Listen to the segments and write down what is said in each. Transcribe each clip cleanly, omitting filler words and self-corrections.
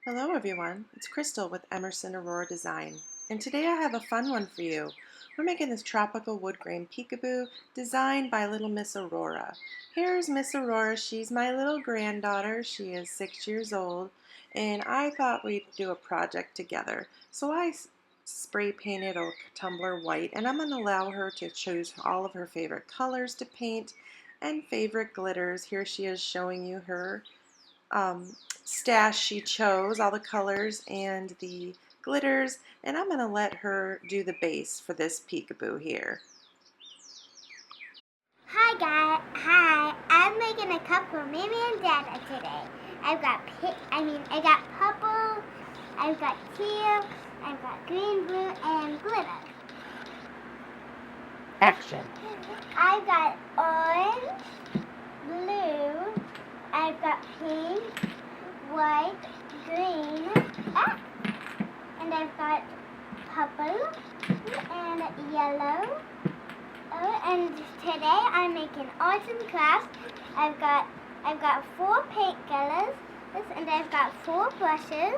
Hello everyone, it's Crystal with Emerson Aurora Design, and today I have a fun one for you. We're making this tropical wood grain peekaboo designed by little Miss Aurora. Here's Miss Aurora. She's my little granddaughter. She is 6 years old, and I thought we'd do a project together. So I spray painted a tumbler white, and I'm going to allow her to choose all of her favorite colors to paint and favorite glitters. Here she is showing you her stash she chose, all the colors and the glitters, and I'm going to let her do the base for this peekaboo here. Hi guys, hi. I'm making a cup for Mimi and Dada today. I got purple, I've got teal, I've got green, blue, and glitter. Action. I've got orange, blue, I've got pink, white, green, and I've got purple and yellow. And today I'm making arts and crafts. I've got 4 paint colors, and I've got 4 brushes.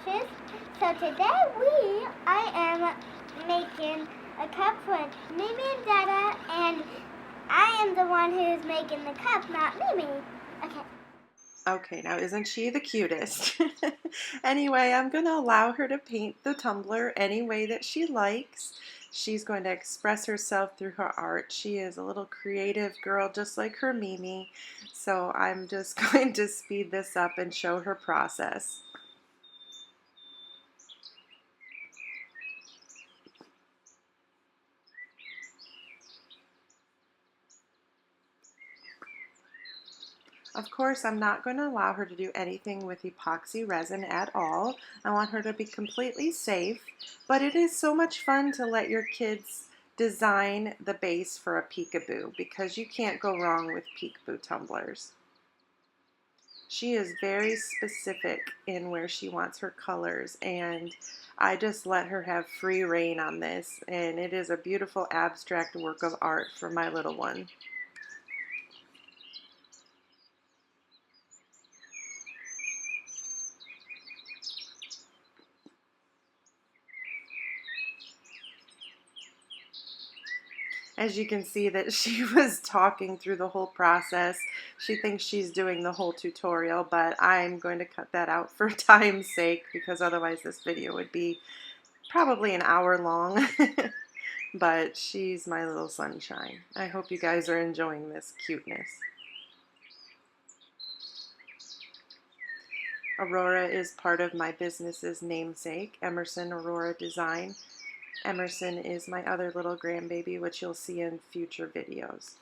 So today I am making a cup for Mimi and Dada, and I am the one who's making the cup, not Mimi. Okay. Okay, now isn't she the cutest? Anyway, I'm going to allow her to paint the tumbler any way that she likes. She's going to express herself through her art. She is a little creative girl just like her Mimi, so I'm just going to speed this up and show her process. Of course, I'm not going to allow her to do anything with epoxy resin at all. I want her to be completely safe, but it is so much fun to let your kids design the base for a peekaboo because you can't go wrong with peekaboo tumblers. She is very specific in where she wants her colors, and I just let her have free reign on this, and it is a beautiful abstract work of art for my little one. As you can see that she was talking through the whole process. She thinks she's doing the whole tutorial, but I'm going to cut that out for time's sake because otherwise this video would be probably an hour long. But she's my little sunshine. I hope you guys are enjoying this cuteness. Aurora is part of my business's namesake, Emerson Aurora Design. Emerson is my other little grandbaby, which you'll see in future videos.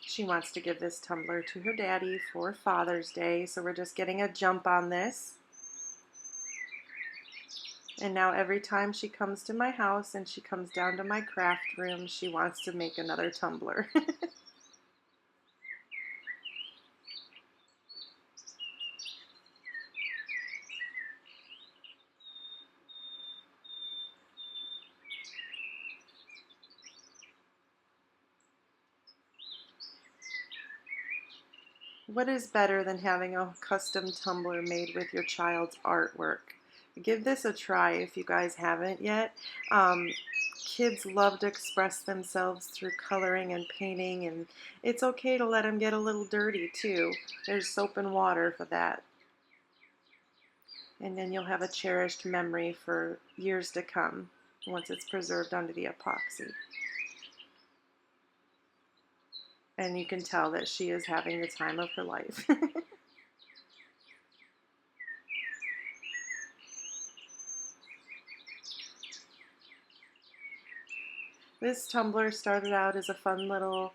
She wants to give this tumbler to her daddy for Father's Day, so we're just getting a jump on this. And now every time she comes to my house and she comes down to my craft room, she wants to make another tumbler. What is better than having a custom tumbler made with your child's artwork? Give this a try if you guys haven't yet. Kids love to express themselves through coloring and painting, and it's okay to let them get a little dirty too. There's soap and water for that. And then you'll have a cherished memory for years to come once it's preserved under the epoxy. And you can tell that she is having the time of her life. This tumbler started out as a fun little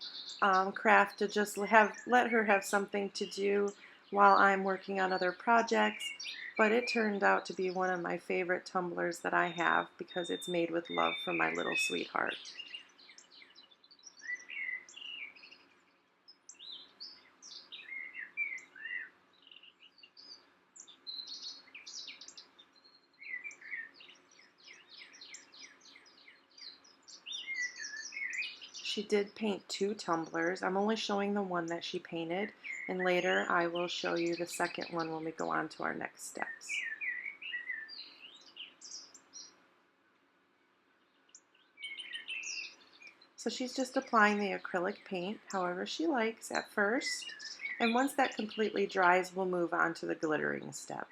craft to just let her have something to do while I'm working on other projects, but it turned out to be one of my favorite tumblers that I have because it's made with love for my little sweetheart. She did paint 2 tumblers. I'm only showing the one that she painted, and later I will show you the second one when we go on to our next steps. So she's just applying the acrylic paint however she likes at first, and once that completely dries, we'll move on to the glittering step.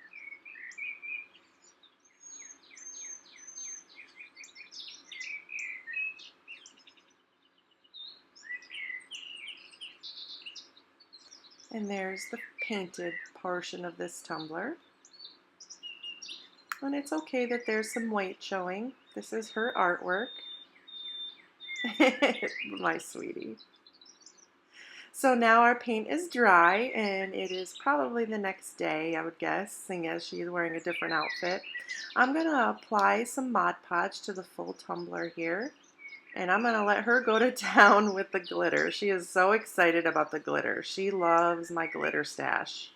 And there's the painted portion of this tumbler. And it's okay that there's some white showing. This is her artwork. My sweetie. So now our paint is dry, and it is probably the next day, I would guess, seeing as she's wearing a different outfit. I'm going to apply some Mod Podge to the full tumbler here, and I'm going to let her go to town with the glitter. She is so excited about the glitter. She loves my glitter stash.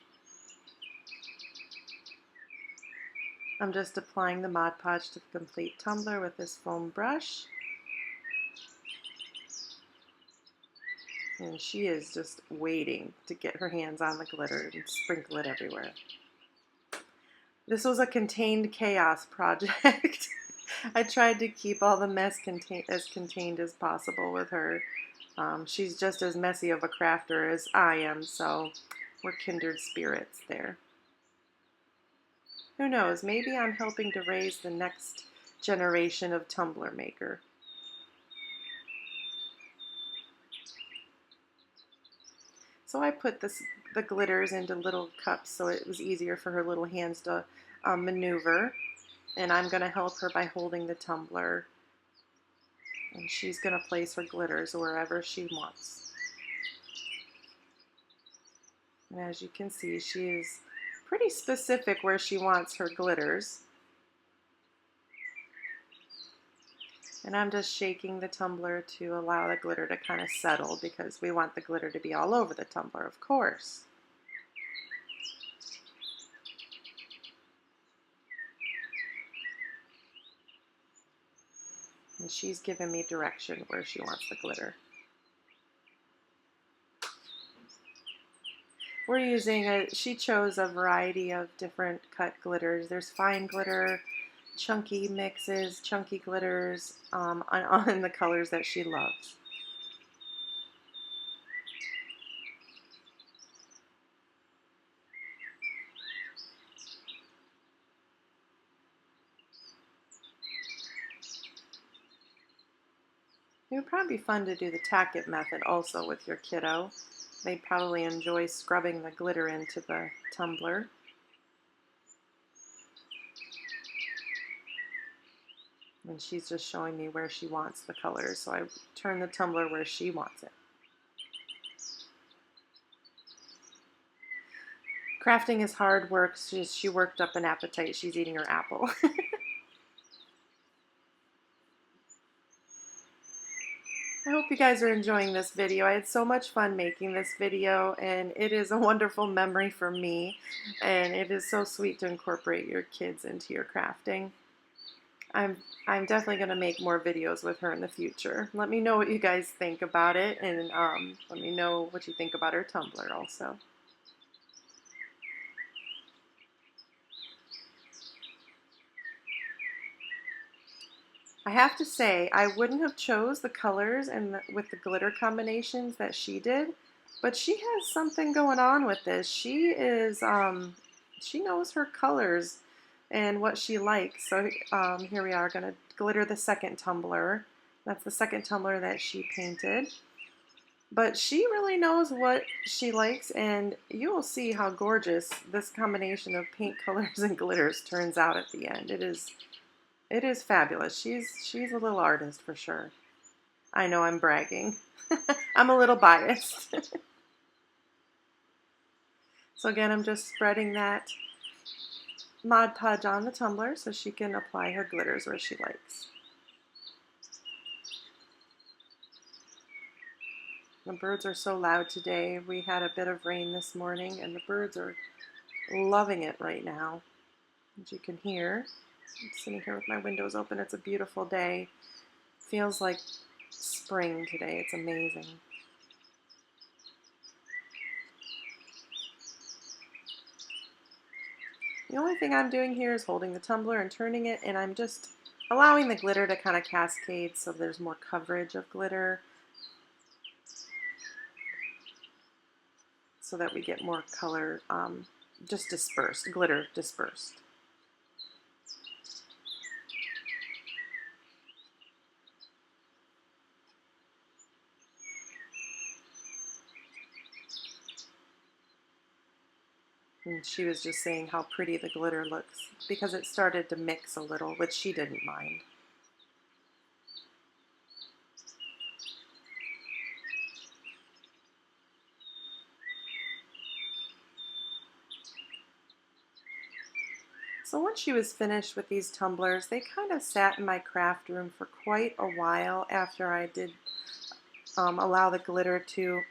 I'm just applying the Mod Podge to the complete tumbler with this foam brush. And she is just waiting to get her hands on the glitter and sprinkle it everywhere. This was a contained chaos project. I tried to keep all the mess as contained as possible with her. She's just as messy of a crafter as I am, so we're kindred spirits there. Who knows, maybe I'm helping to raise the next generation of tumbler maker. So I put the glitters into little cups so it was easier for her little hands to maneuver. And I'm going to help her by holding the tumbler. And she's going to place her glitters wherever she wants. And as you can see, she is pretty specific where she wants her glitters. And I'm just shaking the tumbler to allow the glitter to kind of settle, because we want the glitter to be all over the tumbler, of course. And she's giving me direction where she wants the glitter. We're using she chose a variety of different cut glitters. There's fine glitter, chunky mixes, chunky glitters on the colors that she loves. It would probably be fun to do the tack it method also with your kiddo. They'd probably enjoy scrubbing the glitter into the tumbler. And she's just showing me where she wants the colors, so I turn the tumbler where she wants it. Crafting is hard work. She worked up an appetite. She's eating her apple. I hope you guys are enjoying this video. I had so much fun making this video, and it is a wonderful memory for me, and it is so sweet to incorporate your kids into your crafting. I'm definitely going to make more videos with her in the future. Let me know what you guys think about it, and let me know what you think about her tumbler also. I have to say, I wouldn't have chose the colors and with the glitter combinations that she did, but she has something going on with this. She is, she knows her colors and what she likes. So here we are going to glitter the second tumbler. That's the second tumbler that she painted. But she really knows what she likes, and you will see how gorgeous this combination of paint colors and glitters turns out at the end. It is fabulous. She's a little artist for sure. I know I'm bragging. I'm a little biased. So again, I'm just spreading that Mod Podge on the tumbler so she can apply her glitters where she likes. The birds are so loud today. We had a bit of rain this morning, and the birds are loving it right now. As you can hear, I'm sitting here with my windows open. It's a beautiful day. Feels like spring today. It's amazing. The only thing I'm doing here is holding the tumbler and turning it, and I'm just allowing the glitter to kind of cascade so there's more coverage of glitter so that we get more color just dispersed, glitter dispersed. And she was just saying how pretty the glitter looks because it started to mix a little, which she didn't mind. So once she was finished with these tumblers, they kind of sat in my craft room for quite a while after I did allow the glitter to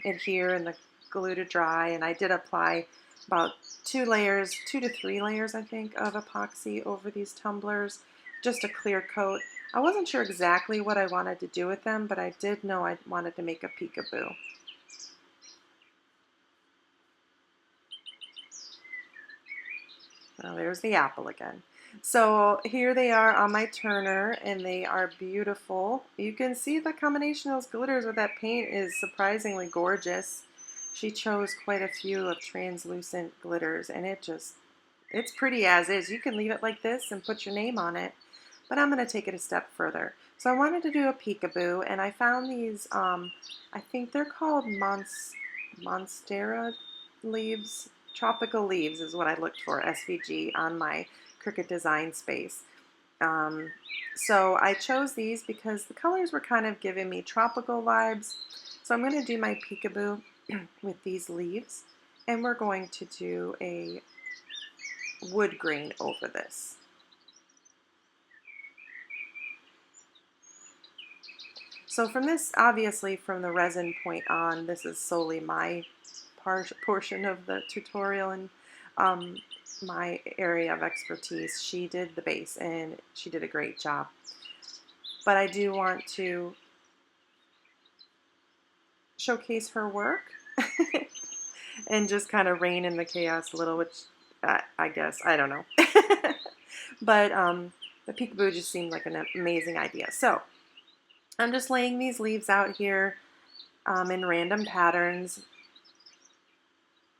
adhere and the glue to dry, and I did apply about 2 to 3 layers, I think, of epoxy over these tumblers, just a clear coat. I wasn't sure exactly what I wanted to do with them, but I did know I wanted to make a peekaboo. Well, there's the apple again. So here they are on my turner, and they are beautiful. You can see the combination of those glitters with that paint is surprisingly gorgeous. She chose quite a few of translucent glitters, and it's pretty as is. You can leave it like this and put your name on it, but I'm going to take it a step further. So I wanted to do a peekaboo, and I found these, I think they're called Monstera leaves. Tropical leaves is what I looked for, SVG, on my Cricut Design Space. So I chose these because the colors were kind of giving me tropical vibes. So I'm going to do my peekaboo with these leaves, and we're going to do a wood grain over this. So from this, obviously from the resin point on, this is solely my portion of the tutorial and my area of expertise. She did the base and she did a great job. But I do want to showcase her work and just kind of rein in the chaos a little, which I guess, I don't know. But the peekaboo just seemed like an amazing idea. So I'm just laying these leaves out here in random patterns.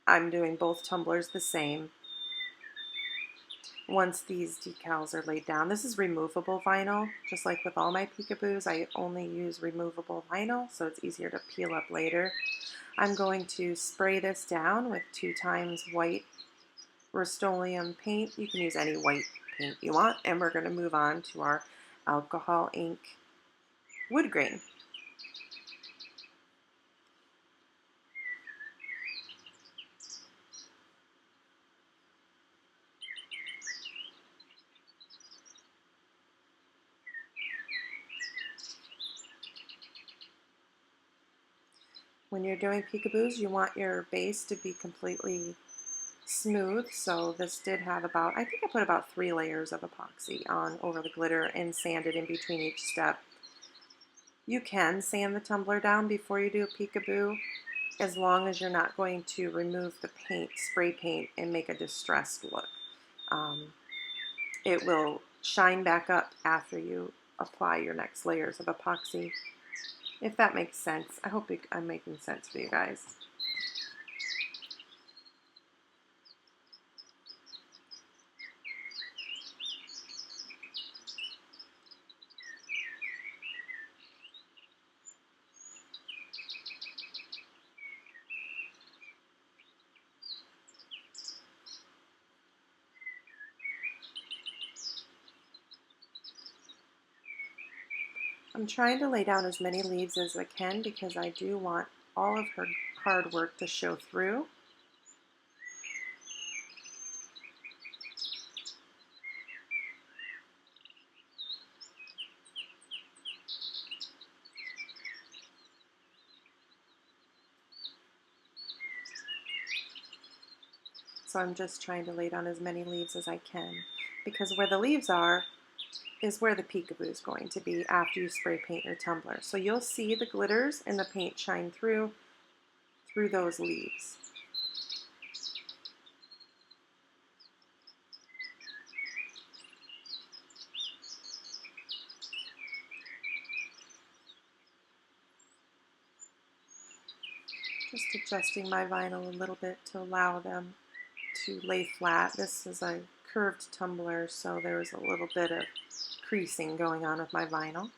I'm doing both tumblers the same. Once these decals are laid down, this is removable vinyl. Just like with all my peekaboos, I only use removable vinyl, so it's easier to peel up later. I'm going to spray this down with 2 times white Rust-Oleum paint. You can use any white paint you want, and we're going to move on to our alcohol ink wood grain. When you're doing peekaboos, you want your base to be completely smooth, so this did have about, I think I put about 3 layers of epoxy on over the glitter and sanded in between each step. You can sand the tumbler down before you do a peekaboo, as long as you're not going to remove the paint, spray paint, and make a distressed look. It will shine back up after you apply your next layers of epoxy, if that makes sense. I hope I'm making sense for you guys. I'm trying to lay down as many leaves as I can because I do want all of her hard work to show through. So I'm just trying to lay down as many leaves as I can, because where the leaves are, is where the peekaboo is going to be after you spray paint your tumbler. So you'll see the glitters and the paint shine through those leaves. Just adjusting my vinyl a little bit to allow them to lay flat. This is a curved tumbler, so there was a little bit of creasing going on with my vinyl.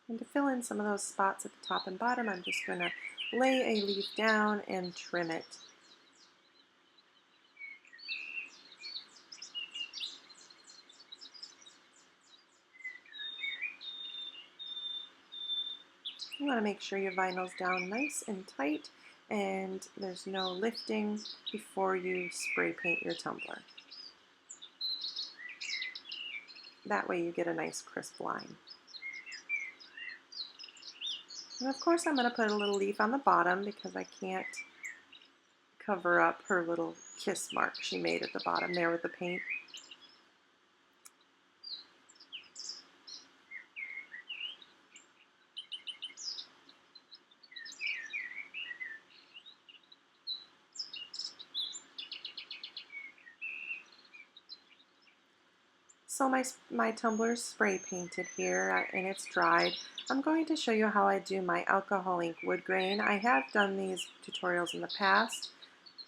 And to fill in some of those spots at the top and bottom, I'm just going to lay a leaf down and trim it. You want to make sure your vinyl's down nice and tight and there's no lifting before you spray paint your tumbler. That way you get a nice crisp line. And of course I'm going to put a little leaf on the bottom because I can't cover up her little kiss mark she made at the bottom there with the paint. So my tumbler's spray painted here and it's dried. I'm going to show you how I do my alcohol ink wood grain. I have done these tutorials in the past,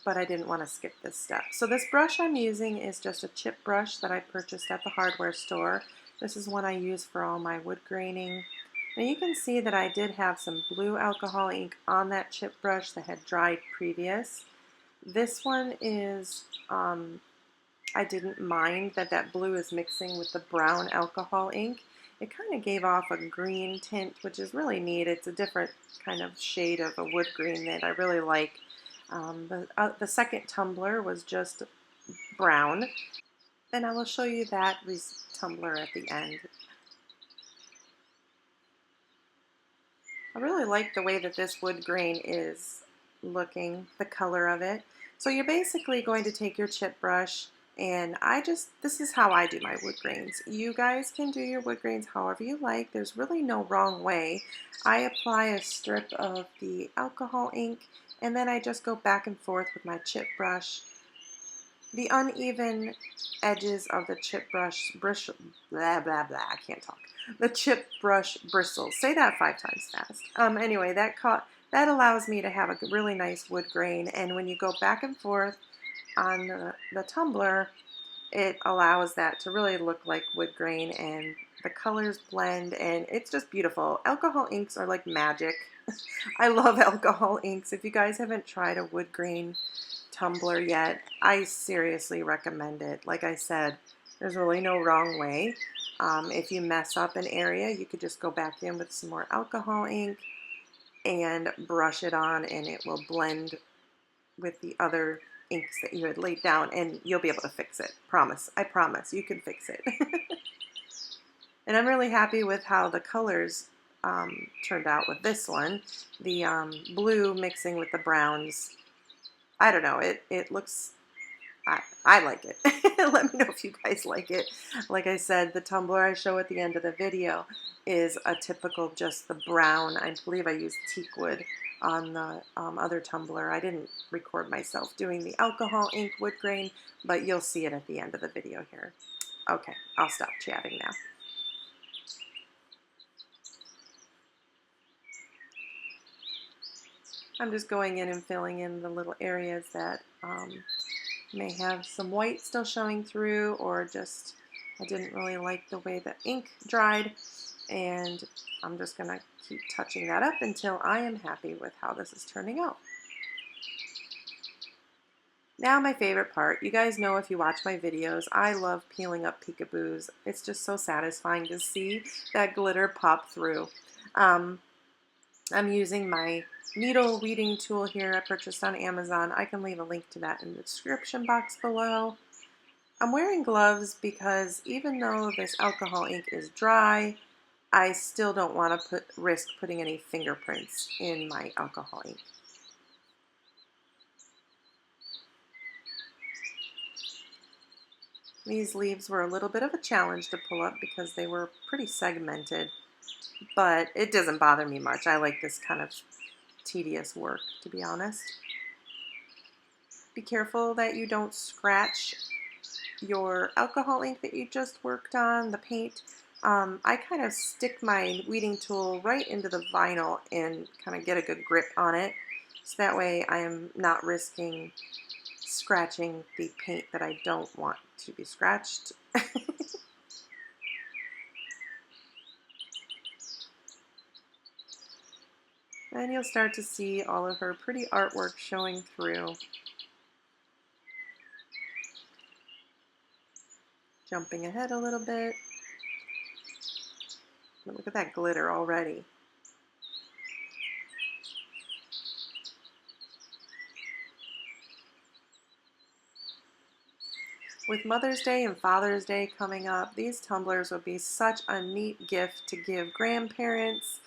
but I didn't want to skip this step. So this brush I'm using is just a chip brush that I purchased at the hardware store. This is one I use for all my wood graining. Now you can see that I did have some blue alcohol ink on that chip brush that had dried previous. This one is I didn't mind that blue is mixing with the brown alcohol ink. It kind of gave off a green tint, which is really neat. It's a different kind of shade of a wood green that I really like. The second tumbler was just brown, and I will show you that tumbler at the end. I really like the way that this wood grain is looking, the color of it. So you're basically going to take your chip brush, and this is how I do my wood grains. You guys can do your wood grains however you like. There's really no wrong way. I apply a strip of the alcohol ink, and then I just go back and forth with my chip brush. The uneven edges of the chip brush bristle, blah, blah, blah, I can't talk. The chip brush bristles. Say that 5 times fast. Anyway, that allows me to have a really nice wood grain, and when you go back and forth on the tumbler, it allows that to really look like wood grain, and the colors blend, and it's just beautiful. Alcohol inks are like magic. I love alcohol inks. If you guys haven't tried a wood grain tumbler yet, I seriously recommend it. Like I said, there's really no wrong way. If you mess up an area, you could just go back in with some more alcohol ink and brush it on, and it will blend with the other inks that you had laid down, and you'll be able to fix it. Promise. I promise you can fix it. And I'm really happy with how the colors turned out with this one. The blue mixing with the browns. I don't know, it looks, I like it. Let me know if you guys like it. Like I said, the tumbler I show at the end of the video is a typical just the brown. I believe I used teak wood on the other tumbler. I didn't record myself doing the alcohol ink wood grain, but you'll see it at the end of the video here. Okay, I'll stop chatting now. I'm just going in and filling in the little areas that may have some white still showing through, or just I didn't really like the way the ink dried, and I'm just going to keep touching that up until I am happy with how this is turning out. Now my favorite part. You guys know if you watch my videos, I love peeling up peekaboos. It's just so satisfying to see that glitter pop through. I'm using my needle weeding tool here I purchased on Amazon. I can leave a link to that in the description box below. I'm wearing gloves because even though this alcohol ink is dry, I still don't want to risk putting any fingerprints in my alcohol ink. These leaves were a little bit of a challenge to pull up because they were pretty segmented, but it doesn't bother me much. I like this kind of tedious work, to be honest. Be careful that you don't scratch your alcohol ink that you just worked on, the paint. I kind of stick my weeding tool right into the vinyl and kind of get a good grip on it, so that way I am not risking scratching the paint that I don't want to be scratched. And you'll start to see all of her pretty artwork showing through. Jumping ahead a little bit. Look at that glitter already. With Mother's Day and Father's Day coming up, these tumblers would be such a neat gift to give grandparents,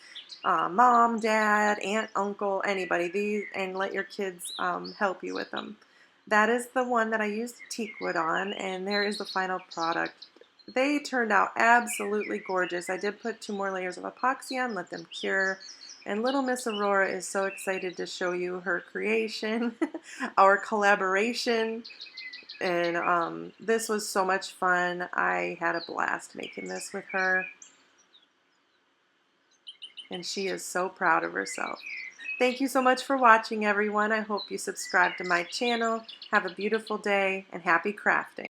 mom, dad, aunt, uncle, anybody, and let your kids help you with them. That is the one that I used teak wood on, and there is the final product. They turned out absolutely gorgeous. I did put 2 more layers of epoxy on, let them cure, and little Miss Aurora is so excited to show you her creation, our collaboration. And this was so much fun. I had a blast making this with her. And she is so proud of herself. Thank you so much for watching, everyone. I hope you subscribe to my channel. Have a beautiful day and happy crafting.